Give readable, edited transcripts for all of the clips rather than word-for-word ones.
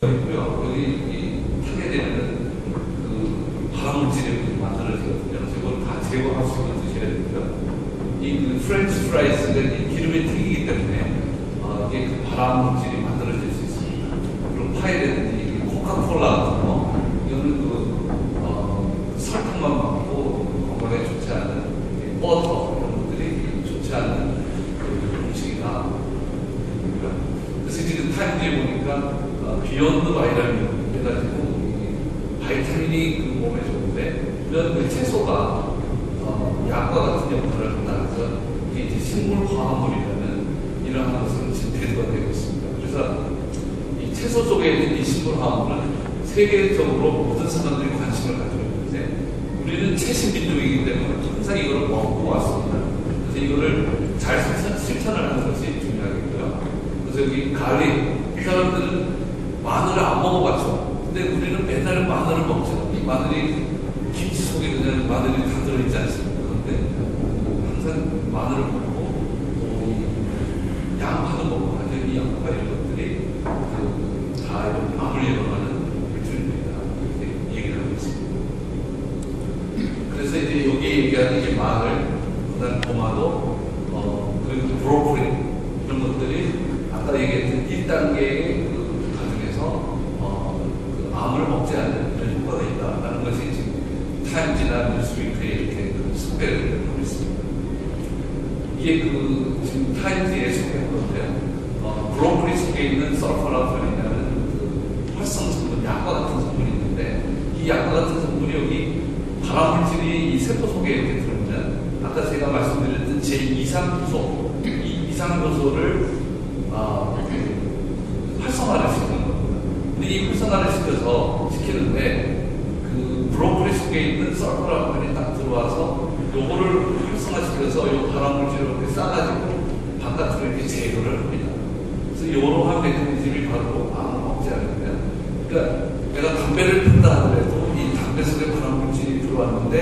있고요. 여기 타게 되면 그 발암물질이 만들어지거든요. 이걸 다 제거할 수 있는 드셔야 되고요. 이 프렌치 프라이스가 기름에 튀기기 때문에 이게 그 발암물질이 만들어질 수 있습니다. 그리고 파이라든지 코카콜라 같은 거 이거는 설탕만 많고 건강에 좋지 않은 버터 이런 것들이 좋지 않은 음식이다. 그래서 지금 타임지에 보니까 비욘드 바이라민 해가지고 바이타민이 그 몸에 좋은데 이런 그 채소가 약과 같은 역할을 한다. 그래서 이게 이제 식물 화합물이라는 이러한 것은 지금 대두가 되고 있습니다. 그래서 이 채소 속에 있는 이 식물 화합물은 세계적으로 모든 사람들이 관심을 가지고 있는데 우리는 채식민족이기 때문에 항상 이걸 먹고 왔습니다. 그래서 이거를 잘 실천을 하는 것이 중요하겠고요. 그래서 여기 갈릭, 이 사람들은 마늘을 안 먹어봤죠. 근데 우리는 맨날 마늘을 먹죠. 이 마늘이 김치 속에 그냥 마늘이 다 들어있지 않습니까? 그런데 항상 마늘을 먹고 양파도 먹고 하죠. 이 양파 이런 것들이 다 이런 암을 예방하는 물질입니다. 이렇게 얘기를 하고 있습니다. 그래서 이제 여기 얘기하는 이 마늘, 그다음 토마토, 그리고 브로콜리 이런 것들이 아까 얘기했던 1단계의 그 과정에서 그 암을 억제하는 그런 효과가 있다라는 것이 지금 타임지나 뉴스위크에 이렇게 그 소개를 하고 있습니다. 이게 그 지금 타임지에 소개한 건데요. 브로콜리 속에 있는 설퍼라토린이라는 그 활성 성분, 약과 같은 성분이 있는데 이 약과 같은 성분이 여기 발암물질이 이 세포 속에 이렇게 들어오면 아까 제가 말씀드렸던 제2상효소, 이 이상효소를 활성화를 시키는 겁니다. 근데 이 활성화를 시키는데 그 브로콜리 속에 있는 설퍼라토린이 딱 들어와서 요거를 활성화시켜서 요 발암물질을 이렇게 싸가지고 바깥으로 이렇게 제거를 합니다. 그래서 이러한 메커니즘이 바로 암을 억제하는 거예요. 그러니까 내가 담배를 핀다 하더라도 이 담배 속에 발암물질이 들어왔는데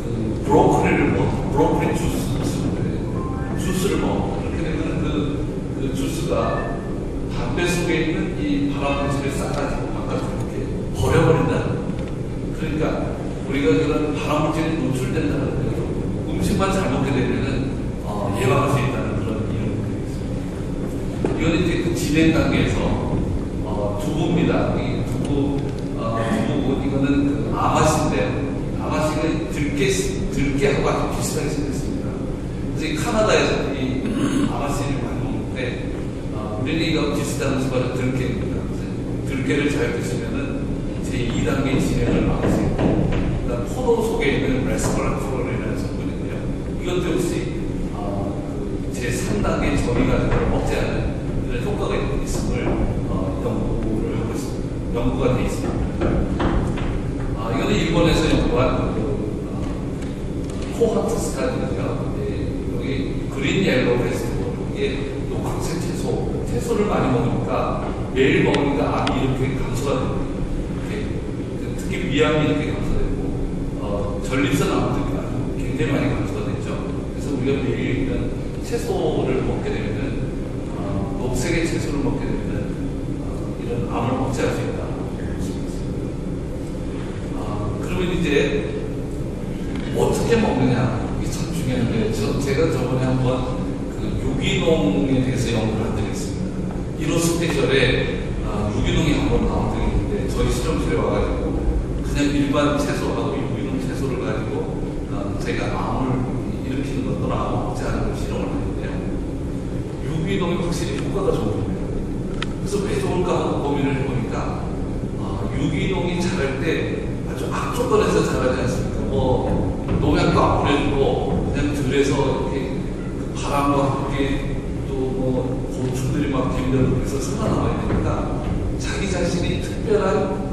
그 브로콜리 주스를 먹어. 그렇게 되면 그 주스가 담배 속에 있는 이 발암물질을 싸가지고 바깥으로 이렇게 버려버린다는 거예요. 그러니까 우리가 그런 발암물질이 노출된다는 거예요. 음식만 잘 먹게 되면은 예방할 수 있다는 그런 이론이 되겠습니다. 이건 이제 그 진행 단계에서 두부입니다. 이 두부 이거는 그 아마씨인데요. 아마씨는 들깨하고 아주 비슷하게 생겼습니다. 그래서 이 카나다에서 이 아마씨를 많이 먹는데 우리는 이거 비슷하면서 바로 들깨입니다. 들깨를 잘 드시면은 제2단계 진행을 막을 수 있고, 그다음 포도 속에 있는 레스퍼라트롤이라는 성분인데요. 이것도 역시 제3단계 저리가 억제하는 그런 효과가 있음을 연구를 하고 있습니다. 연구가 되어 있습니다. 이거는 일본에서 연구한 코하트 스타디인데요. 여기 그린 옐로우 페스티벌, 이게 녹황색 채소를 많이 먹으니까 매일 먹으니까 암이 이렇게 감소가 됩니다. 특히 위암이 이렇게 감소되고 전립선 암도 굉장히 많이 감소가 됐죠. 그래서 우리가 매일 이런 채소를 먹게 되면은 녹색의 채소를 먹게 되면은 이런 암을 억제할 수 있다. 그러면 이제 어떻게 먹느냐 이게 참 중요한데 제가 저번에 한번 그 유기농에 대해서 연구를 한 적이 있습니다. 1호 스페셜에 유기농이 한번 나온 적이 있는데 저희 실험실에 와가지고 그냥 일반 채소하고 유기농 채소를 가지고 제가 암을 일으키는 것 또는 암을 억제하는 걸 실험을 했는데요. 유기농이 확실히 효과가 좋은 거예요. 그래서 왜 좋을까 하고 고민을 해보니까 유기농이 자랄 때 아주 악조건에서 자라지 않습니까? 농약도 안 뿌려주고 그냥 들에서 이렇게 바람과 함께 또 곤충들이 막 기밀어서 살아남아야 되니까 자기 자신이 특별한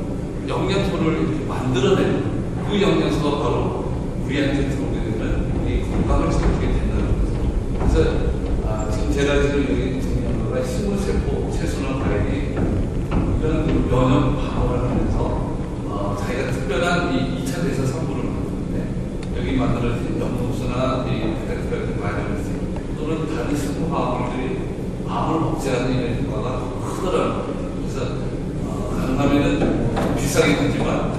영양소를 이렇게 만들어내는 그 영양소가 바로 우리한테 들어오게 되면 우리 건강을 지키게 된다는 거죠. 그래서 지금 제가 여기 정리한 거가 식물세포, 채소나 과일이 이런 면역 방어를 하면서 자기가 특별한 이 2차 대사 성분을 만드는데 여기 만들어진 영농수나 페타크라든 바이러스 또는 다른 식물화학물들이 암을 억제하는 이런 효과가 크더라고요. 그래서 다음에는 비싸게 되지만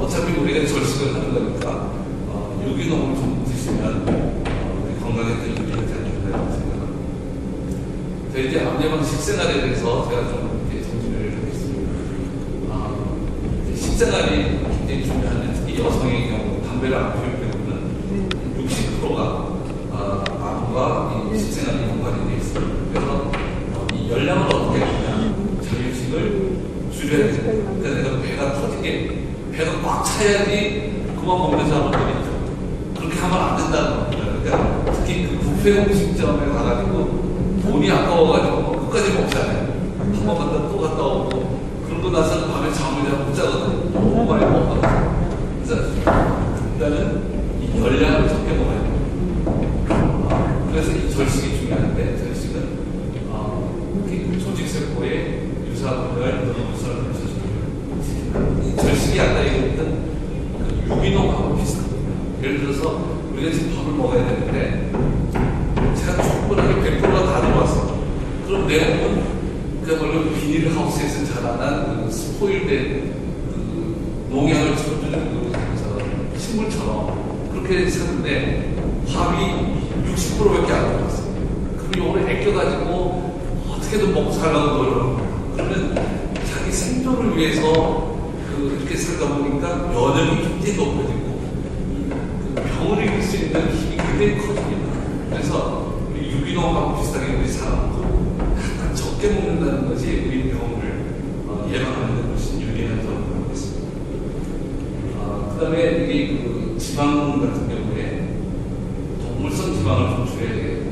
어차피 우리가 절식을 하는 거니까 유기농을 좀 드시면 우리 건강에 좀 유리가 되는 거라고 생각합니다. 이제 암예방 식생활에 대해서 제가 좀 이렇게 정리를 하겠습니다. 식생활이 굉장히 중요한데 특히 여성의 경우 담배를 안 피울 경우는 60%가 암과 이 식생활이 연관이 되어 있습니다. 그래서 이 열량을 어떻게 하느냐, 자율식을 줄여야 됩니다. 그러니까 내가 배가 터지게 배가 꽉 차야지 그만 먹는 사람들이 있죠. 그렇게 하면 안 된다는 겁니다. 그러니까 특히 그 뷔페 음식점에 가가지고 돈이 아까워가지고 끝까지 먹잖아요. 한 번 갔다 또 갔다 오고 그러고 나서 밤에 잠을 잘 못 자거든요. 너무 많이 먹어가지고. 그래서 일단은 이 열량을 적게 먹어야 돼요. 그래서 이 절식이 중요한데 절식은 조직세포의 유사분열 또는 유사를 멈춰주는 이 절식이 아까 얘기했던 그 유기농하고 비슷합니다. 예를 들어서 우리가 지금 밥을 먹어야 되는데 제가 충분하게 100%가 다 들어왔어요. 그럼 내 몸은 그야말로 비닐하우스에서 자라난 그 스포일된 그 농약을 쳐주는 그 식물처럼 그렇게 사는데 밥이 60%밖에 안 들어왔어요. 그럼 이거를 아껴가지고 어떻게든 먹고 살라고 노력을 합니다. 그러면 자기 생존을 위해서 이렇게 살다 보니까 면역이 굉장히 높아지고 그 병을 이길 수 있는 힘이 굉장히 커집니다. 그래서 우리 유기농하고 비슷하게 우리 사람도 약간 적게 먹는다는 것이 우리 병을 예방하는 데 훨씬 유리한 점을 하고 있습니다. 그 다음에 이게 그 지방 같은 경우에 동물성 지방을 좀 줄여야 되겠다.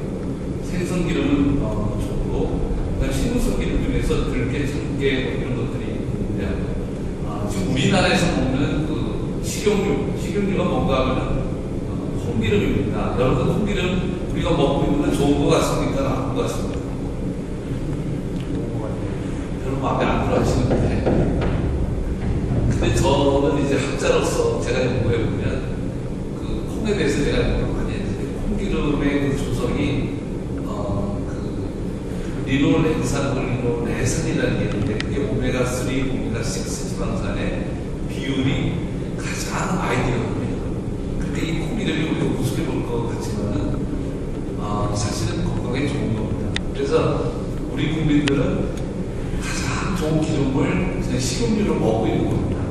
생선 기름은 좋고, 식물성 기름 중에서 들깨, 참깨 이런 것들이 있는데, 지금 우리나라에서 먹는 그 식용유가 뭔가 하면은 콩기름입니다. 여러분 콩기름 우리가 먹고 있는 건 좋은 것 같습니까? 나쁜 것 같습니까? 별로 마음에 안 들어 하시는데, 근데 저는 이제 학자로서 제가 연구해보면 그 콩에 대해서 제가 연구를 많이 했는데, 콩기름의 그 조성이 리노렌산이라는 게 있는데 그게 오메가3, 오메가6 지방산의 비율이 가장 아이디어입니다. 그러니까 이 콩기름이 우리가 우습게 볼 것 같지만은 사실은 건강에 좋은 겁니다. 그래서 우리 국민들은 가장 좋은 기름을 식용유로 먹고 있는 겁니다.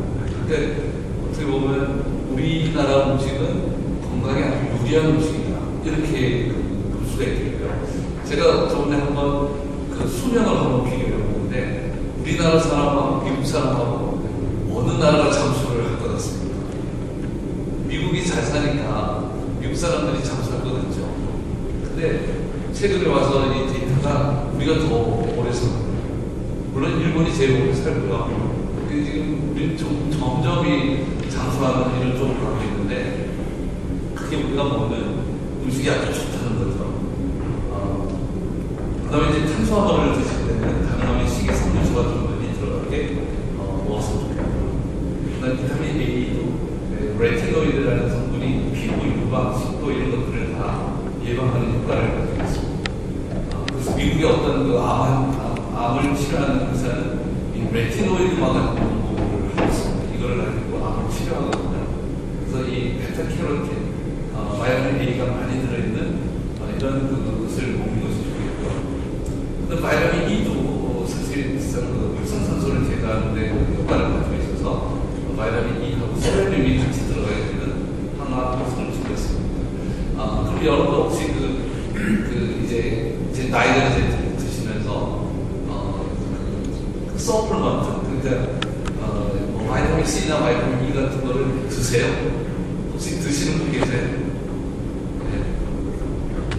그러니까 어떻게 보면 우리나라 음식은 건강에 아주 유리한 음식이다. 이렇게 볼 수가 있겠고요. 제가 저번에 한번 그 수명을 한번 비교해 보는데 우리나라 사람하고 미국 사람하고 어느 나라가 잠수를 할 것 같습니다. 미국이 잘 사니까 미국 사람들이 잠수할 것 같죠. 근데 최근에 와서 이 데이터가 우리가 더 오래 삽니다. 물론 일본이 제일 오래 살고요. 근데 지금 우리는 점점 이 잠수하는 이런 쪽으로 가고 있는데 그게 우리가 먹는 음식이 아주 좋다는 거죠. 그 다음에 이제 탄수화물을 드실 때는 가능하면 식이섬유소가 좀 많이 들어가게 먹었으면 좋겠고요. 그 다음에 비타민 A도 레티노이드라는 성분이 피부 유방, 식도 이런 것들을 다 예방하는 효과를 가지고 있습니다. 그래서 미국의 어떤 그 암을 치료하는 의사는 이 레티노이드만을 공부를 하고 있습니다. 이거를 가지고 암을 치료하거든요. 그래서 이 베타캐로틴, 바이타민 A가 많이 들어있는 이런 것을 먹는 것이 좋겠고요. 근데 바이타민 E도 사실 활성산소를 제거하는 데 효과를 가지고 있어서 바이타민 E하고 셀레늄이 같이 들어가야 되는 항암 효소를 주고 있습니다. 그럼 여러분 혹시 이제 나이가 이제 드시면서 서플먼트, 그러니까 바이타민 C나 바이타민 E 같은 거를 드세요? 혹시 드시는 분 계세요?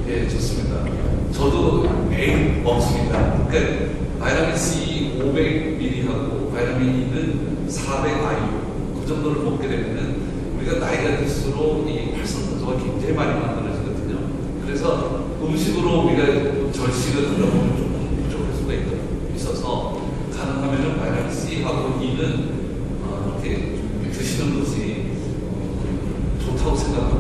예, 좋습니다. 저도 매일 먹습니다. 그러니까 바이타민 C 500ml하고 바이타민 E는 400IU 그 정도를 먹게 되면은 우리가 나이가 들수록 이 활성산소가 굉장히 많이 만들어지거든요. 그래서 음식으로 우리가 절식을 하다 보면 조금 부족할 수가 있어서 가능하면은 바이타민 C하고 E는 이렇게 드시는 것이 좋다고 생각합니다.